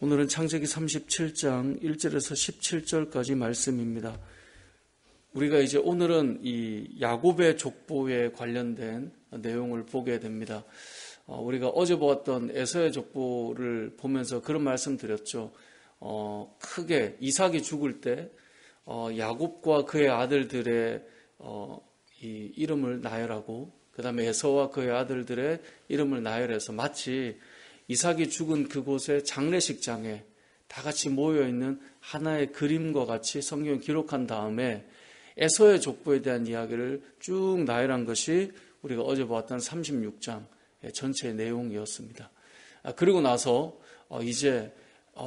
오늘은 창세기 37장 1절에서 17절까지 말씀입니다. 우리가 이제 오늘은 이 야곱의 족보에 관련된 내용을 보게 됩니다. 우리가 어제 보았던 에서의 족보를 보면서 그런 말씀 드렸죠. 크게 이삭이 죽을 때 야곱과 그의 아들들의 이 이름을 나열하고 그 다음에 에서와 그의 아들들의 이름을 나열해서 마치 이삭이 죽은 그곳의 장례식장에 다 같이 모여있는 하나의 그림과 같이 성경에 기록한 다음에 에서의 족보에 대한 이야기를 쭉 나열한 것이 우리가 어제 보았던 36장 전체의 내용이었습니다. 그리고 나서 이제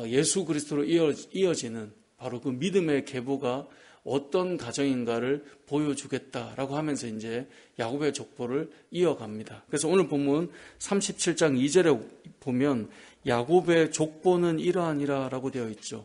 예수 그리스도로 이어지는 바로 그 믿음의 계보가 어떤 가정인가를 보여주겠다라고 하면서 이제 야곱의 족보를 이어갑니다. 그래서 오늘 본문 37장 2절에 보면 야곱의 족보는 이러하니라라고 되어 있죠.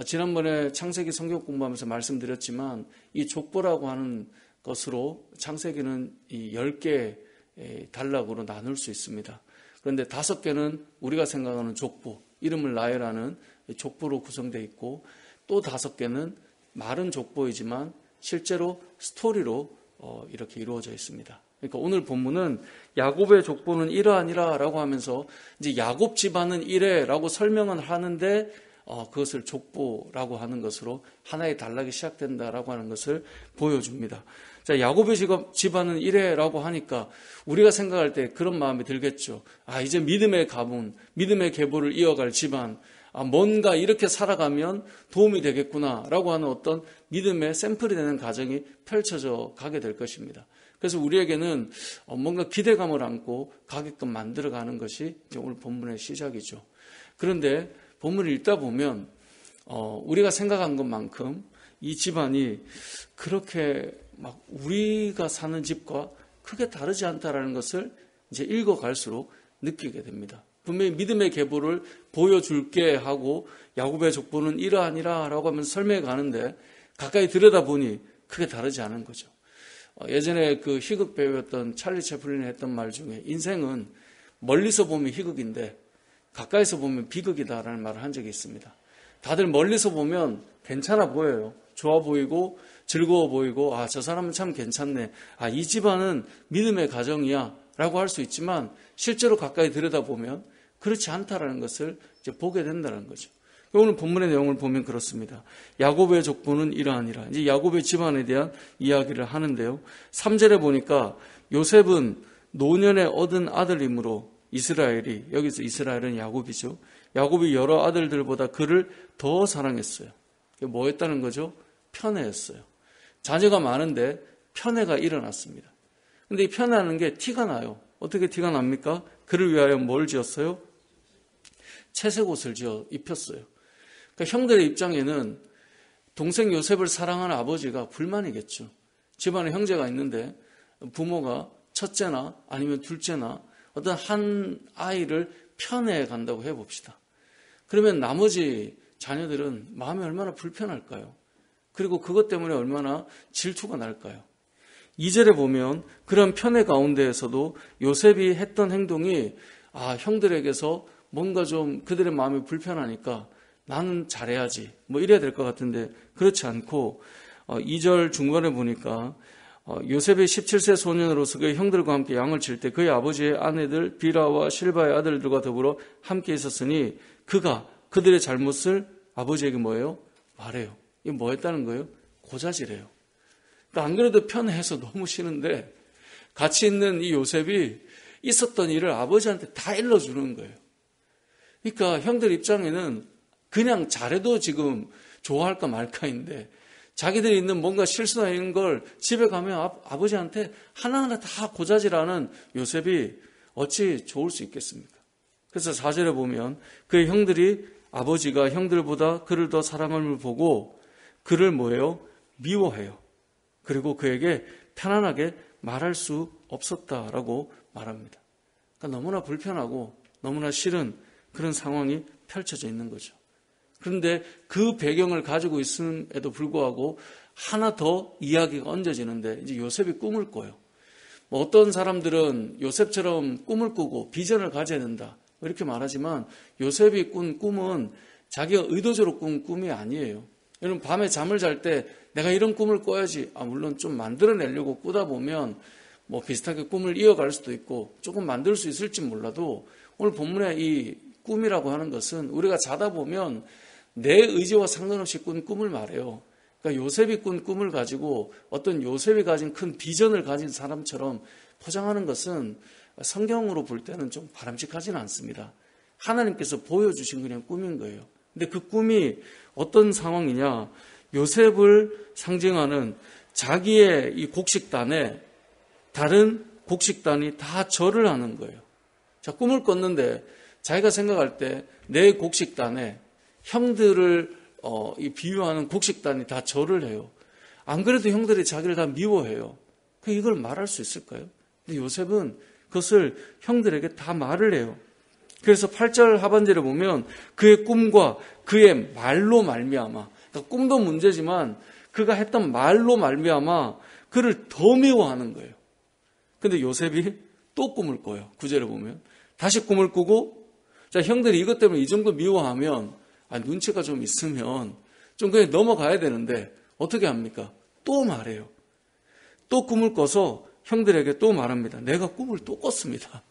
지난번에 창세기 성경 공부하면서 말씀드렸지만 이 족보라고 하는 것으로 창세기는 이 10개의 단락으로 나눌 수 있습니다. 그런데 5개는 우리가 생각하는 족보, 이름을 나열하는 족보로 구성되어 있고 또 5개는 말은 족보이지만 실제로 스토리로 이렇게 이루어져 있습니다. 그러니까 오늘 본문은 야곱의 족보는 이러하니라라고 하면서 이제 야곱 집안은 이래라고 설명은 하는데 그것을 족보라고 하는 것으로 하나의 단락이 시작된다라고 하는 것을 보여줍니다. 자, 야곱의 집안은 이래라고 하니까 우리가 생각할 때 그런 마음이 들겠죠. 이제 믿음의 가문, 믿음의 계보를 이어갈 집안, 뭔가 이렇게 살아가면 도움이 되겠구나라고 하는 어떤 믿음의 샘플이 되는 가정이 펼쳐져 가게 될 것입니다. 그래서 우리에게는 뭔가 기대감을 안고 가게끔 만들어가는 것이 이제 오늘 본문의 시작이죠. 그런데 본문을 읽다 보면 우리가 생각한 것만큼 이 집안이 그렇게 막 우리가 사는 집과 크게 다르지 않다라는 것을 이제 읽어갈수록 느끼게 됩니다. 분명히 믿음의 계보를 보여줄게 하고 야곱의 족보는 이러하니라라고 하면서 설명해 가는데 가까이 들여다보니 크게 다르지 않은 거죠. 예전에 그 희극 배우였던 찰리 채플린이 했던 말 중에 인생은 멀리서 보면 희극인데 가까이서 보면 비극이다라는 말을 한 적이 있습니다. 다들 멀리서 보면 괜찮아 보여요. 좋아 보이고 즐거워 보이고 저 사람은 참 괜찮네. 이 집안은 믿음의 가정이야 라고 할 수 있지만 실제로 가까이 들여다보면 그렇지 않다라는 것을 이제 보게 된다는 거죠. 오늘 본문의 내용을 보면 그렇습니다. 야곱의 족보는 이러하니라. 이제 야곱의 집안에 대한 이야기를 하는데요. 3절에 보니까 요셉은 노년에 얻은 아들이므로 이스라엘이, 여기서 이스라엘은 야곱이죠. 야곱이 여러 아들들보다 그를 더 사랑했어요. 뭐 했다는 거죠? 편애했어요. 자녀가 많은데 편애가 일어났습니다. 근데 이 편애하는 게 티가 나요. 어떻게 티가 납니까? 그를 위하여 뭘 지었어요? 채색 옷을 지어 입혔어요. 그러니까 형들의 입장에는 동생 요셉을 사랑하는 아버지가 불만이겠죠. 집안에 형제가 있는데 부모가 첫째나 아니면 둘째나 어떤 한 아이를 편애해 간다고 해봅시다. 그러면 나머지 자녀들은 마음이 얼마나 불편할까요? 그리고 그것 때문에 얼마나 질투가 날까요? 2절에 보면 그런 편애 가운데에서도 요셉이 했던 행동이 형들에게서 뭔가 좀 그들의 마음이 불편하니까 나는 잘해야지 뭐 이래야 될 것 같은데 그렇지 않고 2절 중간에 보니까 요셉의 17세 소년으로서 그의 형들과 함께 양을 칠 때 그의 아버지의 아내들 비라와 실바의 아들들과 더불어 함께 있었으니 그가 그들의 잘못을 아버지에게 뭐예요? 말해요. 이게 뭐 했다는 거예요? 고자질해요. 그러니까 안 그래도 편해서 너무 싫은데 같이 있는 이 요셉이 있었던 일을 아버지한테 다 일러주는 거예요. 그러니까 형들 입장에는 그냥 잘해도 지금 좋아할까 말까인데 자기들이 있는 뭔가 실수나 이런 걸 집에 가면 아버지한테 하나하나 다 고자질하는 요셉이 어찌 좋을 수 있겠습니까? 그래서 4절에 보면 그의 형들이 아버지가 형들보다 그를 더 사랑함을 보고 그를 뭐예요? 미워해요. 그리고 그에게 편안하게 말할 수 없었다라고 말합니다. 그러니까 너무나 불편하고 너무나 싫은 그런 상황이 펼쳐져 있는 거죠. 그런데 그 배경을 가지고 있음에도 불구하고 하나 더 이야기가 얹어지는데 이제 요셉이 꿈을 꿔요. 어떤 사람들은 요셉처럼 꿈을 꾸고 비전을 가져야 된다. 이렇게 말하지만 요셉이 꾼 꿈은 자기가 의도적으로 꾼 꿈이 아니에요. 여러분 밤에 잠을 잘 때 내가 이런 꿈을 꿔야지, 물론 좀 만들어내려고 꾸다 보면 뭐 비슷하게 꿈을 이어갈 수도 있고 조금 만들 수 있을지 몰라도 오늘 본문의 이 꿈이라고 하는 것은 우리가 자다 보면 내 의지와 상관없이 꾼 꿈을 말해요. 그러니까 요셉이 꾼 꿈을 가지고 어떤 요셉이 가진 큰 비전을 가진 사람처럼 포장하는 것은 성경으로 볼 때는 좀 바람직하지는 않습니다. 하나님께서 보여주신 그냥 꿈인 거예요. 근데 그 꿈이 어떤 상황이냐? 요셉을 상징하는 자기의 이 곡식단에 다른 곡식단이 다 절을 하는 거예요. 자, 꿈을 꿨는데 자기가 생각할 때 내 곡식단에 형들을 비유하는 곡식단이 다 절을 해요. 안 그래도 형들이 자기를 다 미워해요. 이걸 말할 수 있을까요? 근데 요셉은 그것을 형들에게 다 말을 해요. 그래서 8절 하반절에 보면 그의 꿈과 그의 말로 말미암아, 그러니까 꿈도 문제지만 그가 했던 말로 말미암아 그를 더 미워하는 거예요. 근데 요셉이 또 꿈을 꿔요. 9절에 보면 다시 꿈을 꾸고, 자, 형들이 이것 때문에 이 정도 미워하면 눈치가 좀 있으면 좀 그냥 넘어가야 되는데 어떻게 합니까? 또 말해요. 또 꿈을 꿔서 형들에게 또 말합니다. 내가 꿈을 또 꿨습니다.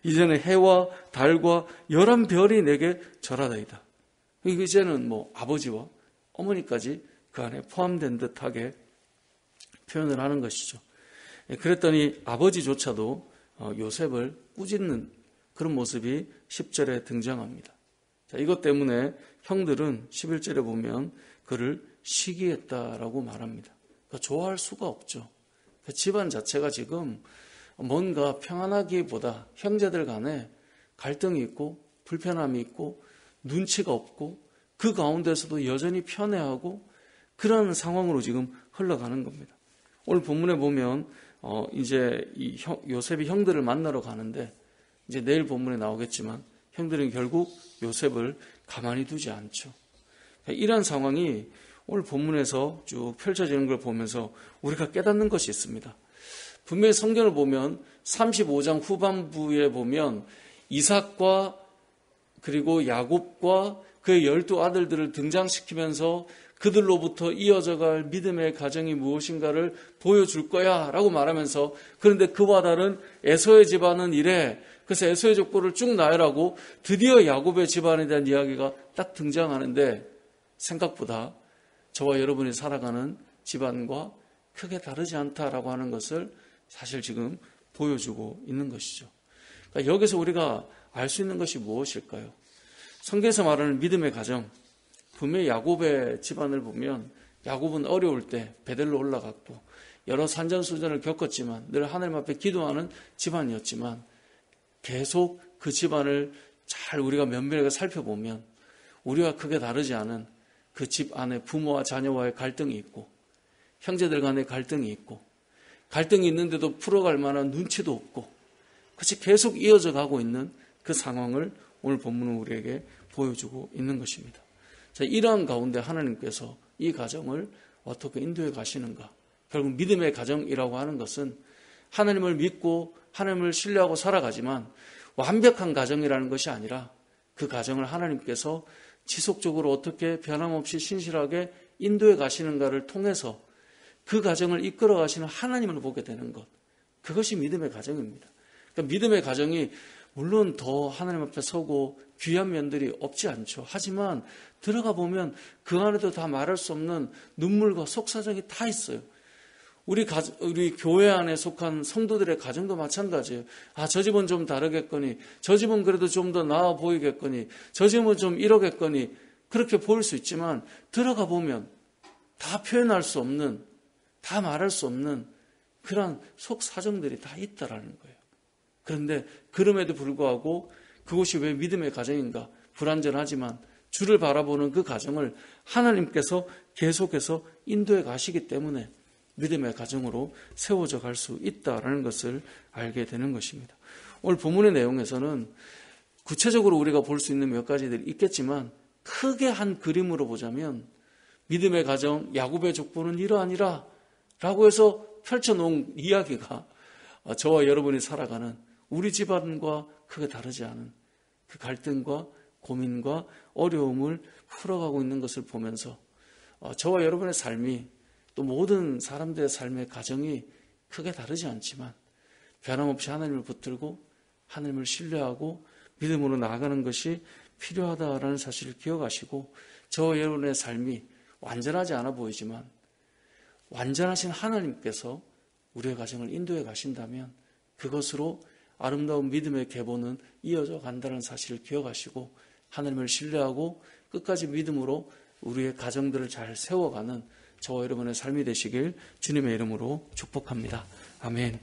이제는 해와 달과 11별이 내게 절하다이다. 이제는 뭐 아버지와 어머니까지 그 안에 포함된 듯하게 표현을 하는 것이죠. 그랬더니 아버지조차도 요셉을 꾸짖는 그런 모습이 10절에 등장합니다. 자, 이것 때문에 형들은 11절에 보면 그를 시기했다라고 말합니다. 그러니까 좋아할 수가 없죠. 그러니까 집안 자체가 지금 뭔가 평안하기보다 형제들 간에 갈등이 있고 불편함이 있고 눈치가 없고 그 가운데서도 여전히 편애하고 그런 상황으로 지금 흘러가는 겁니다. 오늘 본문에 보면 이제 요셉이 형들을 만나러 가는데 이제 내일 본문에 나오겠지만 형들은 결국 요셉을 가만히 두지 않죠. 이런 상황이 오늘 본문에서 쭉 펼쳐지는 걸 보면서 우리가 깨닫는 것이 있습니다. 분명히 성경을 보면 35장 후반부에 보면 이삭과 그리고 야곱과 그의 12아들들을 등장시키면서 그들로부터 이어져갈 믿음의 가정이 무엇인가를 보여줄 거야 라고 말하면서, 그런데 그와 다른 에서의 집안은 이래, 그래서 에서의 족보를 쭉 나열하고 드디어 야곱의 집안에 대한 이야기가 딱 등장하는데 생각보다 저와 여러분이 살아가는 집안과 크게 다르지 않다라고 하는 것을 사실 지금 보여주고 있는 것이죠. 그러니까 여기서 우리가 알 수 있는 것이 무엇일까요? 성경에서 말하는 믿음의 가정, 분명히 야곱의 집안을 보면 야곱은 어려울 때 베델로 올라갔고 여러 산전수전을 겪었지만 늘 하나님 앞에 기도하는 집안이었지만 계속 그 집안을 잘 우리가 면밀하게 살펴보면 우리와 크게 다르지 않은 그 집 안에 부모와 자녀와의 갈등이 있고 형제들 간의 갈등이 있고 갈등이 있는데도 풀어갈 만한 눈치도 없고 그것이 계속 이어져 가고 있는 그 상황을 오늘 본문은 우리에게 보여주고 있는 것입니다. 자, 이러한 가운데 하나님께서 이 가정을 어떻게 인도해 가시는가? 결국 믿음의 가정이라고 하는 것은 하나님을 믿고 하나님을 신뢰하고 살아가지만 완벽한 가정이라는 것이 아니라 그 가정을 하나님께서 지속적으로 어떻게 변함없이 신실하게 인도해 가시는가를 통해서 그 가정을 이끌어 가시는 하나님을 보게 되는 것. 그것이 믿음의 가정입니다. 그러니까 믿음의 가정이 물론 더 하나님 앞에 서고 귀한 면들이 없지 않죠. 하지만 들어가 보면 그 안에도 다 말할 수 없는 눈물과 속사정이 다 있어요. 우리 교회 안에 속한 성도들의 가정도 마찬가지예요. 저 집은 좀 다르겠거니, 저 집은 그래도 좀 더 나아 보이겠거니, 저 집은 좀 이러겠거니, 그렇게 보일 수 있지만 들어가 보면 다 표현할 수 없는, 다 말할 수 없는 그런 속사정들이 다 있다라는 거예요. 그런데 그럼에도 불구하고 그것이 왜 믿음의 가정인가? 불완전하지만 주를 바라보는 그 가정을 하나님께서 계속해서 인도해 가시기 때문에 믿음의 가정으로 세워져 갈 수 있다라는 것을 알게 되는 것입니다. 오늘 본문의 내용에서는 구체적으로 우리가 볼 수 있는 몇 가지들이 있겠지만 크게 한 그림으로 보자면 믿음의 가정, 야곱의 족보는 이러하니라 라고 해서 펼쳐놓은 이야기가 저와 여러분이 살아가는 우리 집안과 크게 다르지 않은 그 갈등과 고민과 어려움을 풀어가고 있는 것을 보면서 저와 여러분의 삶이 또 모든 사람들의 삶의 가정이 크게 다르지 않지만 변함없이 하나님을 붙들고 하나님을 신뢰하고 믿음으로 나아가는 것이 필요하다라는 사실을 기억하시고 저와 여러분의 삶이 완전하지 않아 보이지만 완전하신 하나님께서 우리의 가정을 인도해 가신다면 그것으로 아름다운 믿음의 계보는 이어져 간다는 사실을 기억하시고 하나님을 신뢰하고 끝까지 믿음으로 우리의 가정들을 잘 세워가는 저와 여러분의 삶이 되시길 주님의 이름으로 축복합니다. 아멘.